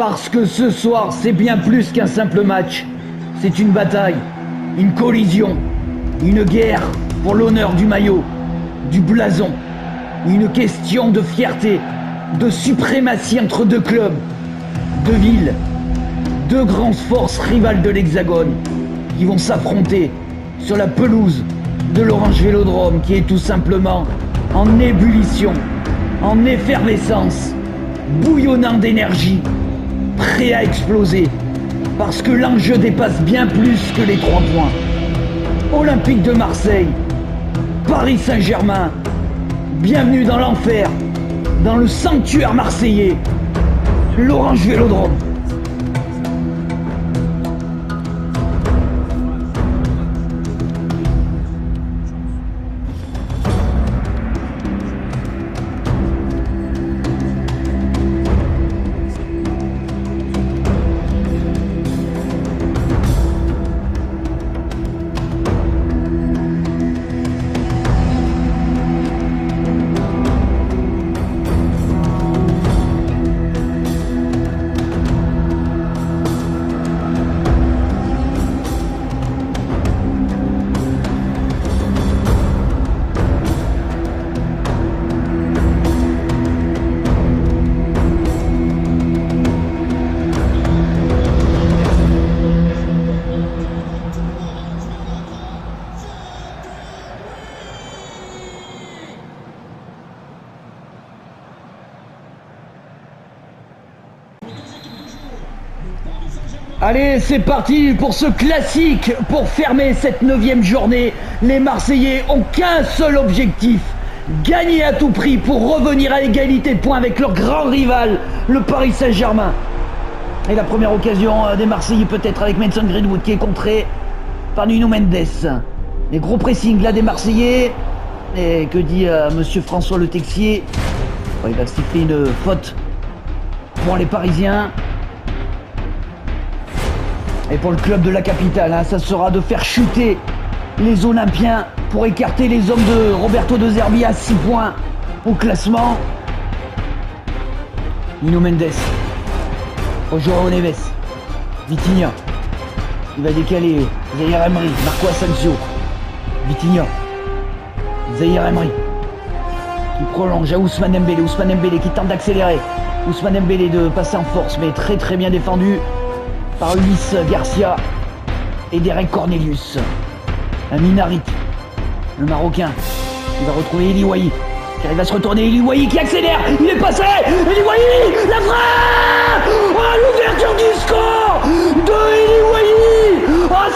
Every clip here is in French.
Parce que ce soir, c'est bien plus qu'un simple match. C'est une bataille, une collision, une guerre pour l'honneur du maillot, du blason. Une question de fierté, de suprématie entre deux clubs, deux villes, deux grandes forces rivales de l'Hexagone qui vont s'affronter sur la pelouse de l'Orange Vélodrome qui est tout simplement en ébullition, en effervescence, bouillonnant d'énergie, prêt à exploser, parce que l'enjeu dépasse bien plus que les 3 points. Olympique de Marseille, Paris Saint-Germain, bienvenue dans l'enfer, dans le sanctuaire marseillais, l'Orange Vélodrome. Allez, c'est parti pour ce classique. Pour fermer cette 9e journée, les Marseillais ont qu'un seul objectif: gagner à tout prix pour revenir à égalité de points avec leur grand rival, le Paris Saint-Germain. Et la première occasion des Marseillais peut-être avec Mason Greenwood qui est contré par Nuno Mendes. Les gros pressing là des Marseillais. Et que dit monsieur François Le Texier? Il va siffler une faute pour les Parisiens. Et pour le club de la capitale, ça sera de faire chuter les Olympiens pour écarter les hommes de Roberto De Zerbi à 6 points au classement. Nuno Mendes, João Neves, Vitinha, il va décaler Zaïre Emery, Marco Asensio, Vitinha, Zaïre Emery, qui prolonge à Ousmane Dembélé qui tente d'accélérer, Ousmane Dembélé de passer en force, mais très très bien défendu par Luis Garcia et Derek Cornelius. Minarit, le Marocain, il va retrouver Eli Wahi, qui arrive à se retourner. Eli Wahi qui accélère, il est passé. Eli Wahi, la frappe, l'ouverture du score de Eli Wahi.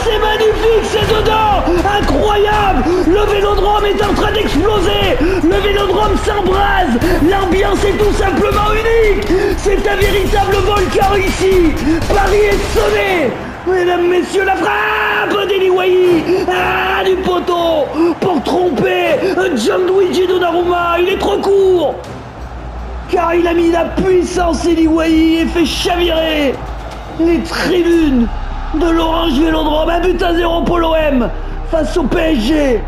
C'est magnifique, c'est dedans, incroyable. Le Vélodrome est en train d'exploser, le Vélodrome s'embrase, l'ambiance est tout simplement unique. C'est un véritable volcan ici. Paris est sonné. Mesdames, messieurs, la frappe d'Eli Wahi, du poteau pour tromper Gianluigi Donnarumma. Il est trop court car il a mis la puissance Eli Wahi et fait chavirer les tribunes de l'Orange Vélodrome. 1-0 pour l'OM face au PSG.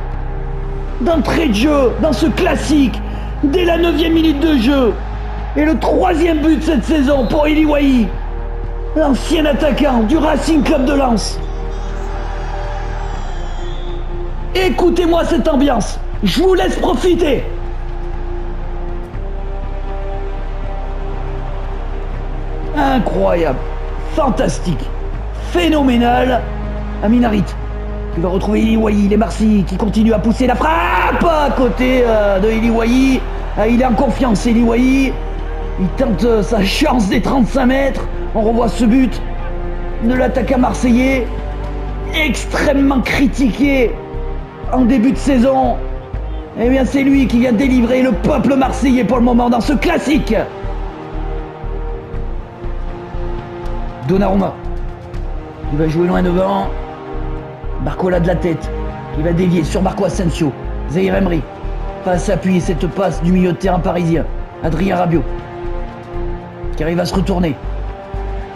D'entrée de jeu dans ce classique dès la 9e minute de jeu. Et le 3e but de cette saison pour Eli Wahi, l'ancien attaquant du Racing Club de Lens. Écoutez-moi cette ambiance, je vous laisse profiter. Incroyable, fantastique, phénoménal. Minarit qui va retrouver Eli Wahi, les Marseillais qui continuent à pousser la frappe à côté de Eli Wahi. Il est en confiance, Eli Wahi. Il tente sa chance des 35 mètres. On revoit ce but de l'attaquant marseillais, extrêmement critiqué en début de saison. Eh bien, c'est lui qui vient délivrer le peuple marseillais pour le moment dans ce classique. Donnarumma, il va jouer loin devant. Barcola de la tête, il va dévier sur Marco Asensio. Zaïre Emery va s'appuyer cette passe du milieu de terrain parisien. Adrien Rabiot qui arrive à se retourner.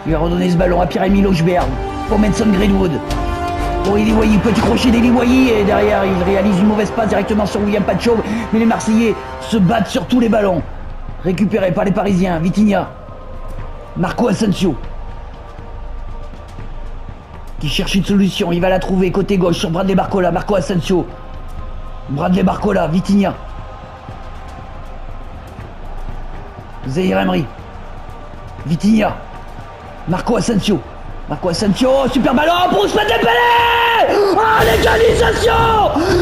Il va redonner ce ballon à Pierre-Emile Hochberg pour Mason Greenwood. Pour Eli Wahi, petit crochet d'Eli Wahi et derrière il réalise une mauvaise passe directement sur William Pacho. Mais les Marseillais se battent sur tous les ballons. Récupéré par les Parisiens, Vitinha. Marco Asensio. Qui cherche une solution, il va la trouver côté gauche sur Bradley Barcola, Marco Asensio. Bradley Barcola, Vitinha. Zahir Emery. Vitinha. Marco Asensio. Marco Asensio, super ballon pour Ousmane Dembélé. Ah, l'égalisation.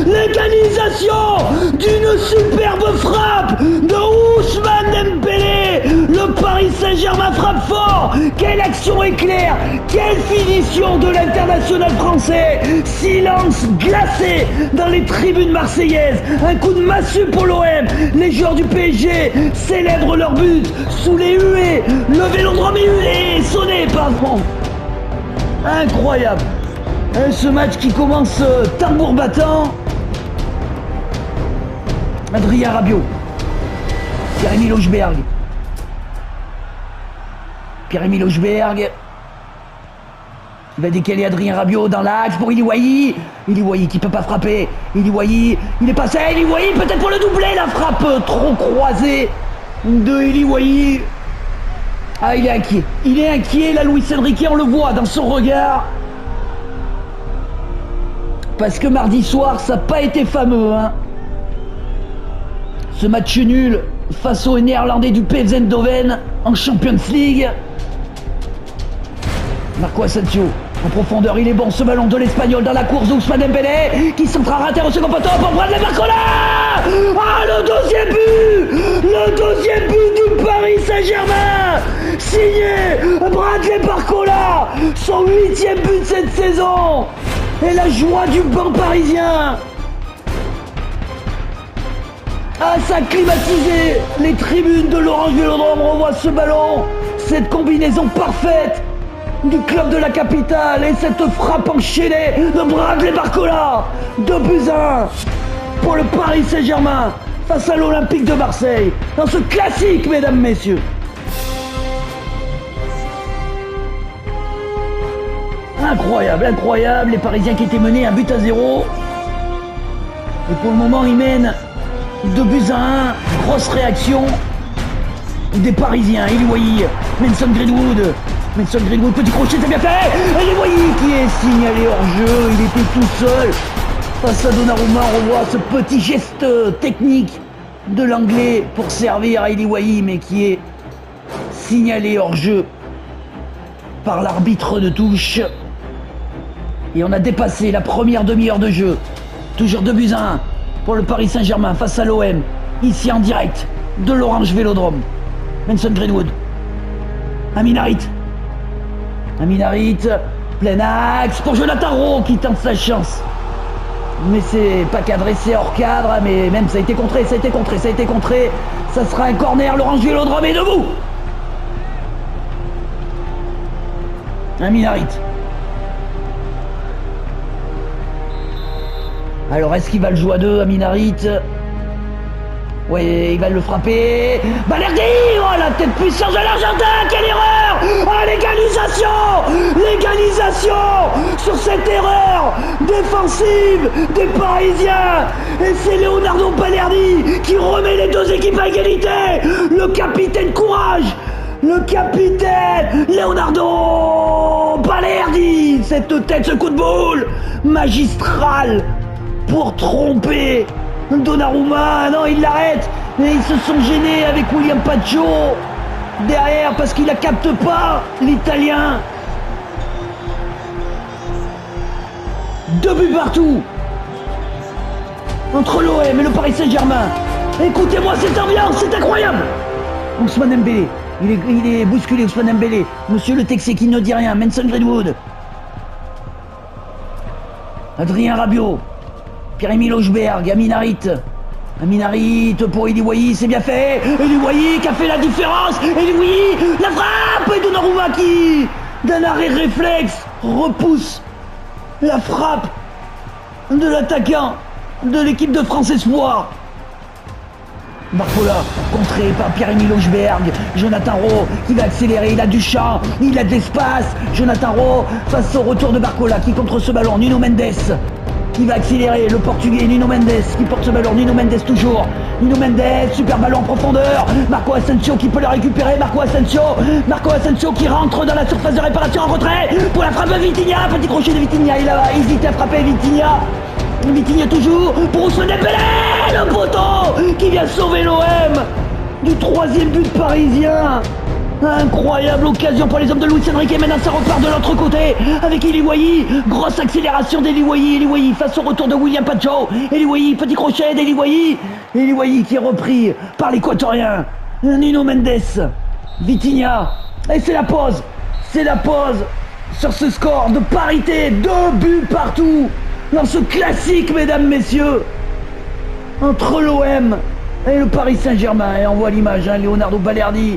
L'égalisation d'une superbe frappe de Ousmane Dembélé. Le Paris Saint-Germain frappe fort. Quelle action éclair. Quelle finition de l'international français. Silence glacé dans les tribunes marseillaises. Un coup de massue pour l'OM. Les joueurs du PSG célèbrent leur but sous les huées. Le Vélodrome est sonné, pardon. Incroyable. Ce match qui commence tambour battant. Adrien Rabiot. Pierre-Emile Hojbjerg. Pierre-Emile Hojbjerg. Il va décaler Adrien Rabiot dans l'axe pour Ili Wahi. Ili Wahi qui peut pas frapper. Ili Wahi, il est passé. Ili Wahi peut-être pour le doubler. La frappe trop croisée de Ili Wahi. Ah, il est inquiet. Il est inquiet, là, Luis Enrique, on le voit dans son regard. Parce que mardi soir, ça n'a pas été fameux, hein. Ce match nul face aux Néerlandais du PSV Eindhoven en Champions League. Marco Asensio, en profondeur, il est bon, ce ballon de l'Espagnol dans la course d'Ousmane Dembélé, qui s'en fera rater au second poteau pour Bradley Barcola. Ah, le deuxième but. Le deuxième but du Paris Saint-Germain, signé Bradley Barcola, son 8e but cette saison. Et la joie du banc parisien. Ah, ça a climatisé les tribunes de l'Orange Vélodrome. On revoit ce ballon, cette combinaison parfaite du club de la capitale et cette frappe enchaînée de Bradley Barcola. 2-1 pour le Paris Saint-Germain face à l'Olympique de Marseille dans ce classique, mesdames, messieurs. Incroyable, incroyable. Les Parisiens qui étaient menés 1-0. Et pour le moment, ils mènent 2-1. Grosse réaction des Parisiens. Ili Wahi, Mason Greenwood. Mason Greenwood, petit crochet, c'est bien fait. Ili Wahi qui est signalé hors jeu. Il était tout seul face à Donnarumma. On revoit ce petit geste technique de l'anglais pour servir à Ili Wahi, mais qui est signalé hors jeu par l'arbitre de touche. Et on a dépassé la première demi-heure de jeu. Toujours 2-1 pour le Paris Saint-Germain face à l'OM. Ici en direct de l'Orange Vélodrome. Mason Greenwood. Amin Harit. Amin Harit. Plein axe pour Jonathan Rowe qui tente sa chance. Mais c'est pas cadré, c'est hors cadre. Mais même ça a été contré, ça a été contré, ça a été contré. Ça sera un corner. L'Orange Vélodrome est debout. Amin Harit. Alors, est-ce qu'il va le jouer à deux, Amin Harit? Ouais, il va le frapper. Balerdi. Oh, la tête puissante de l'Argentin. Quelle erreur. Oh, l'égalisation. L'égalisation sur cette erreur défensive des Parisiens. Et c'est Leonardo Balerdi qui remet les deux équipes à égalité. Le capitaine courage. Le capitaine Leonardo Balerdi. Cette tête, ce coup de boule magistral pour tromper Donnarumma. Non, il l'arrête. Mais ils se sont gênés avec William Pacho derrière parce qu'il la capte pas, l'Italien. 2 buts partout entre l'OM et le Paris Saint-Germain. Écoutez-moi cette ambiance, c'est incroyable. Ousmane Dembélé, il est bousculé, Ousmane Dembélé. Monsieur le Texé qui ne dit rien. Mason Greenwood. Adrien Rabiot. Pierre-Emile Hojbjerg, Amin Harit. Amin Harit pour Ili Wahi, c'est bien fait. Ili Wahi qui a fait la différence. Ili Wahi, la frappe. Et Donnarumma qui, d'un arrêt réflexe, repousse la frappe de l'attaquant de l'équipe de France Espoir. Barcola, contré par Pierre-Emile Hojbjerg. Jonathan Rowe qui va accélérer, il a du champ, il a de l'espace. Jonathan Rowe face au retour de Barcola qui contre ce ballon. Nuno Mendes qui va accélérer, le portugais Nuno Mendes qui porte ce ballon, Nuno Mendes toujours, Nuno Mendes, super ballon en profondeur, Marco Asensio qui peut le récupérer, Marco Asensio qui rentre dans la surface de réparation en retrait, pour la frappe de Vitinha, petit crochet de Vitinha, il a hésité à frapper Vitinha toujours, pour Ousmane Dembélé, le poteau qui vient sauver l'OM du 3e but parisien. Incroyable occasion pour les hommes de Luis Enrique, maintenant ça repart de l'autre côté avec Eli Wahi, grosse accélération d'Eli Wahi face au retour de William Pacho, Eli Wahi, petit crochet d'Eli Wahi qui est repris par l'équatorien Nuno Mendes, Vitinha, et c'est la pause sur ce score de parité, 2 buts partout dans ce classique, mesdames, messieurs, entre l'OM et le Paris Saint-Germain. Et on voit l'image, Leonardo Balerdi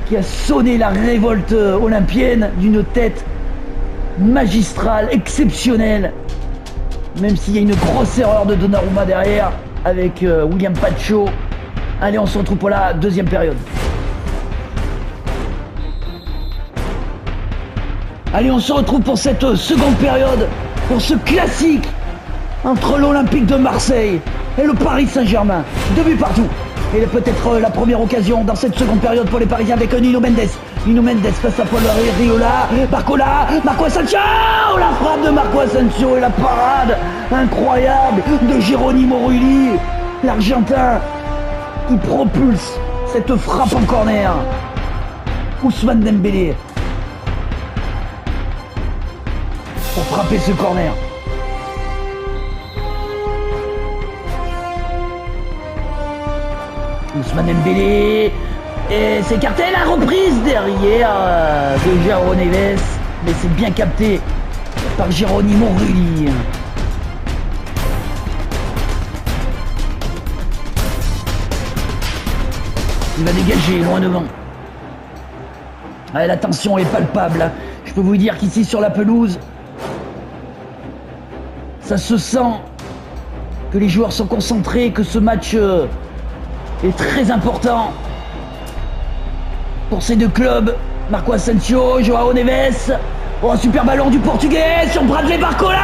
qui a sonné la révolte olympienne d'une tête magistrale, exceptionnelle, même s'il y a une grosse erreur de Donnarumma derrière avec William Pacho. Allez, on se retrouve pour la 2e période. Allez, on se retrouve pour cette 2e période, pour ce classique entre l'Olympique de Marseille et le Paris Saint-Germain. 2 buts partout. Et peut-être la première occasion dans cette 2e période pour les Parisiens avec Nuno Mendes. Nuno Mendes face à Paul Riola, Marco Asensio, la frappe de Marco Asensio et la parade incroyable de Geronimo Rulli, l'Argentin qui propulse cette frappe en corner. Ousmane Dembélé pour frapper ce corner. Ousmane Dembélé et c'est écarté, la reprise derrière de João Neves, mais c'est bien capté par Geronimo Rulli. Il va dégager loin devant. La tension est palpable. Je peux vous dire qu'ici sur la pelouse, ça se sent que les joueurs sont concentrés, que ce match est très important pour ces 2 clubs. Marco Asensio, João Neves. Oh, super ballon du portugais sur Bradley Barcola.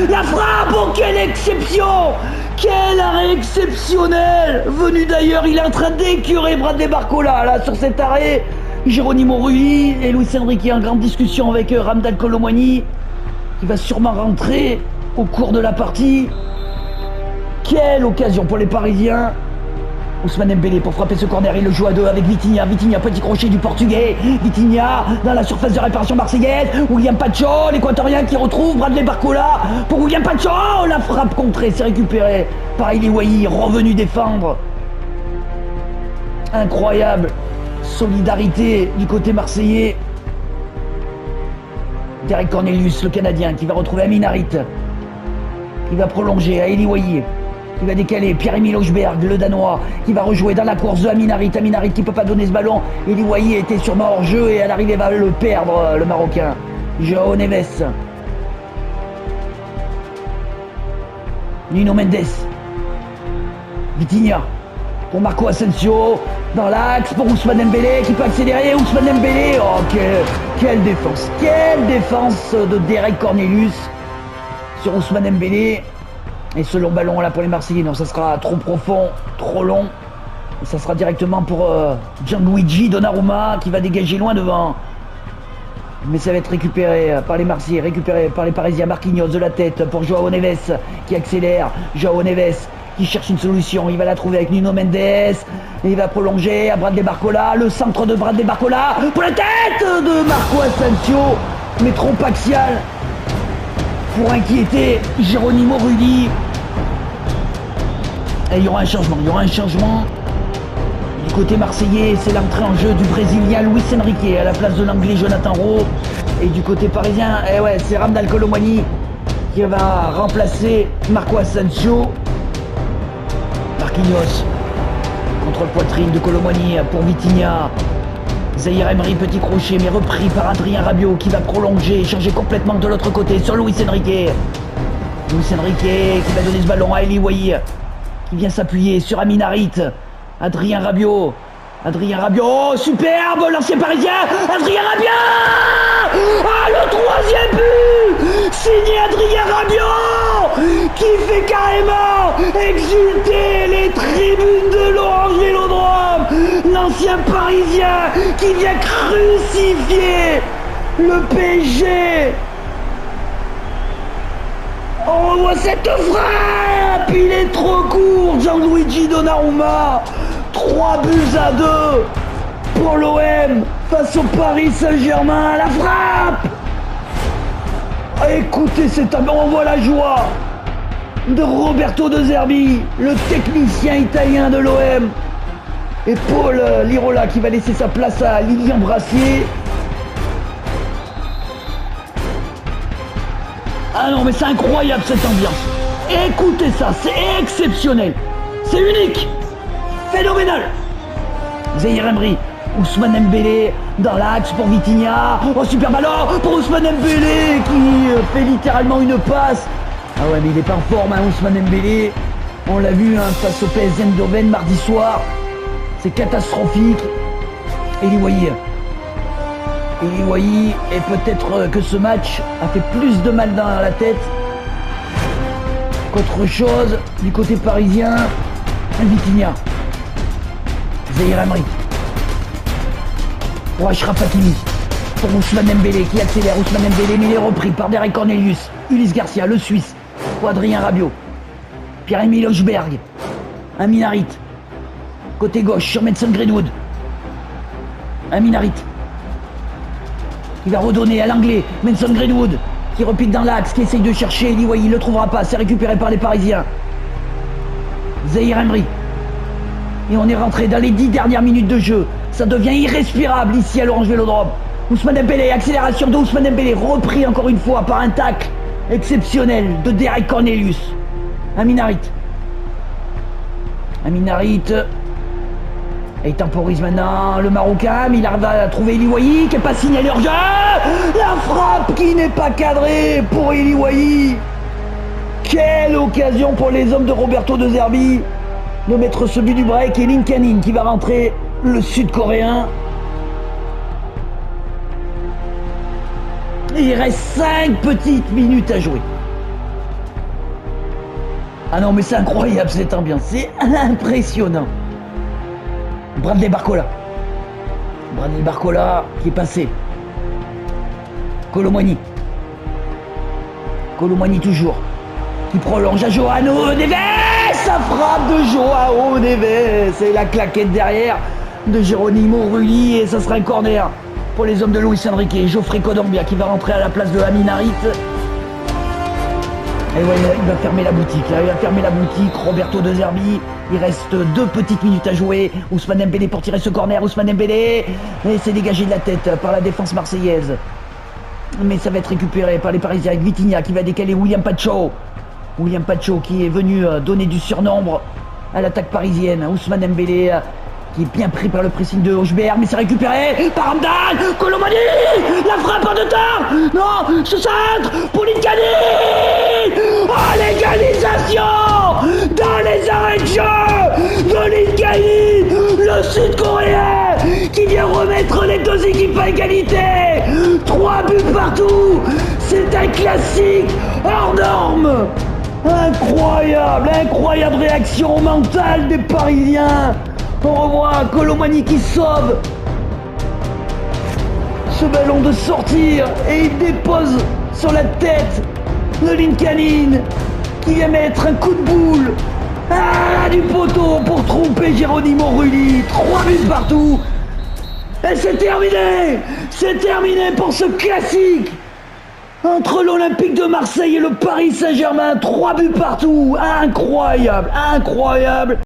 La frappe, oh quelle exception, quel arrêt exceptionnel, venu d'ailleurs, il est en train d'écurer Bradley Barcola là sur cet arrêt. Geronimo Rulli et Luis Enrique en grande discussion avec Ramdan Colomwani qui va sûrement rentrer au cours de la partie. Quelle occasion pour les Parisiens. Ousmane Dembélé pour frapper ce corner, il le joue à 2 avec Vitinha, petit crochet du portugais, Vitinha dans la surface de réparation marseillaise, William Pacho, l'équatorien qui retrouve Bradley Barcola pour William Pacho, la frappe contrée, c'est récupéré par Eli Wahi, revenu défendre. Incroyable solidarité du côté marseillais. Derek Cornelius, le Canadien, qui va retrouver Amin Harit, qui va prolonger à Eli Wahi, qui va décaler Pierre-Emile Hochberg, le Danois, qui va rejouer dans la course de Amin Harit qui peut pas donner ce ballon. Eli Wahi était sûrement hors jeu et à l'arrivée va le perdre, le Marocain. João Neves. Nuno Mendes. Vitinha pour Marco Asensio. Dans l'axe pour Ousmane Dembélé qui peut accélérer. Ousmane Dembélé, oh quelle défense. Quelle défense de Derek Cornelius sur Ousmane Dembélé. Et ce long ballon là pour les Marseillais, non, ça sera trop profond, trop long. Et ça sera directement pour Gianluigi Donnarumma qui va dégager loin devant. Mais ça va être récupéré par les Marseillais, récupéré par les Parisiens. Marquinhos de la tête pour João Neves qui accélère. João Neves qui cherche une solution, il va la trouver avec Nuno Mendes. Et il va prolonger à Bradley Barcola, le centre de Bradley Barcola pour la tête de Marco Asensio, mais trop axial pour inquiéter Geronimo Rulli. Et il y aura un changement, du côté marseillais. C'est l'entrée en jeu du Brésilien Luis Enrique à la place de l'anglais Jonathan Rowe. Et du côté parisien, c'est Ramdan Colomwani qui va remplacer Marco Asensio. Marquinhos, contrôle poitrine de Colomwani pour Vitinha. Zahir Emery, petit crochet, mais repris par Adrien Rabiot qui va prolonger, changer complètement de l'autre côté sur Luis Enrique. Luis Enrique qui va donner ce ballon à Eli Wahi qui vient s'appuyer sur Amin Harit. Adrien Rabiot, oh, superbe, l'ancien parisien, Adrien Rabiot. Ah, le 3e but signé Adrien Rabiot. qui fait carrément exulter les tribunes de l'Orange Vélodrome. L'ancien Parisien qui vient crucifier le PSG. On revoit cette frappe, il est trop court, Gianluigi Donnarumma. 3-2 pour l'OM face au Paris Saint-Germain. La frappe. Écoutez, on voit la joie de Roberto De Zerbi, le technicien italien de l'OM, et Paul Lirola qui va laisser sa place à Lilian Brassier. Ah non, mais c'est incroyable cette ambiance. Écoutez ça, c'est exceptionnel, c'est unique, phénoménal. Zahir Emery, Ousmane Dembélé dans l'axe pour Vitinha. Oh, super ballon pour Ousmane Dembélé qui fait littéralement une passe. Ah ouais, mais il est pas en forme, hein, Ousmane Dembélé. On l'a vu face au PSV Eindhoven mardi soir. C'est catastrophique. Eli Wahi, et peut-être que ce match a fait plus de mal dans la tête qu'autre chose du côté parisien. Vitinha, Zahir Emery, pour Achraf Hakimi, pour Ousmane Dembélé qui accélère. Ousmane Dembélé, mais il est repris par Derek Cornelius, Ulysse Garcia, le Suisse, pour Adrien Rabiot, Pierre-Emile Hochberg, Amin Harit, côté gauche sur Mason Greenwood. Amin Harit qui va redonner à l'anglais, Mason Greenwood qui repique dans l'axe, qui essaye de chercher Eli Wahi, il ne le trouvera pas, c'est récupéré par les Parisiens. Zahir Emery, et on est rentré dans les 10 dernières minutes de jeu. Ça devient irrespirable ici à l'Orange Vélodrome. Ousmane Dembélé, accélération de Ousmane Dembélé, repris encore une fois par un tacle exceptionnel de Derek Cornelius. Amin Harit, et il temporise maintenant le Marocain, mais il arrive à trouver Eli Wahi qui n'est pas signalé hors jeu. La frappe qui n'est pas cadrée pour Eli Wahi. Quelle occasion pour les hommes de Roberto De Zerbi de mettre ce but du break, et Linkanin qui va rentrer, le Sud-Coréen. Il reste 5 petites minutes à jouer. Ah non, mais c'est incroyable cette ambiance, c'est impressionnant. Bradley Barcola qui est passé. Colomwani toujours, qui prolonge à Joao Neves. Sa frappe de Joao Neves et la claquette derrière de Geronimo Rulli, et ça sera un corner pour les hommes de Luis Enrique. Geoffrey Kondogbia qui va rentrer à la place de Amin Harit. Et ouais, il va fermer la boutique, là. Il va fermer la boutique, Roberto De Zerbi. Il reste 2 petites minutes à jouer. Ousmane Dembélé pour tirer ce corner. Ousmane Dembélé, et c'est dégagé de la tête par la défense marseillaise. Mais ça va être récupéré par les Parisiens avec Vitinha qui va décaler William Pacho. William Pacho qui est venu donner du surnombre à l'attaque parisienne. Ousmane Dembélé qui est bien pris par le pressing de Hochberg, mais c'est récupéré par Hamdan. Colomani, la frappe en 2 temps. Non, ce centre pour Linkanin. Oh, l'égalisation dans les arrêts de jeu de Linkanin, le Sud-Coréen qui vient remettre les 2 équipes à égalité. 3 buts partout, c'est un classique hors norme. Incroyable réaction mentale des Parisiens. On revoit Colomani qui sauve ce ballon de sortir, et il dépose sur la tête de Linkanin qui vient mettre un coup de boule du poteau pour tromper Geronimo Rulli. 3 buts partout, et c'est terminé pour ce classique entre l'Olympique de Marseille et le Paris Saint-Germain. 3 buts partout, incroyable.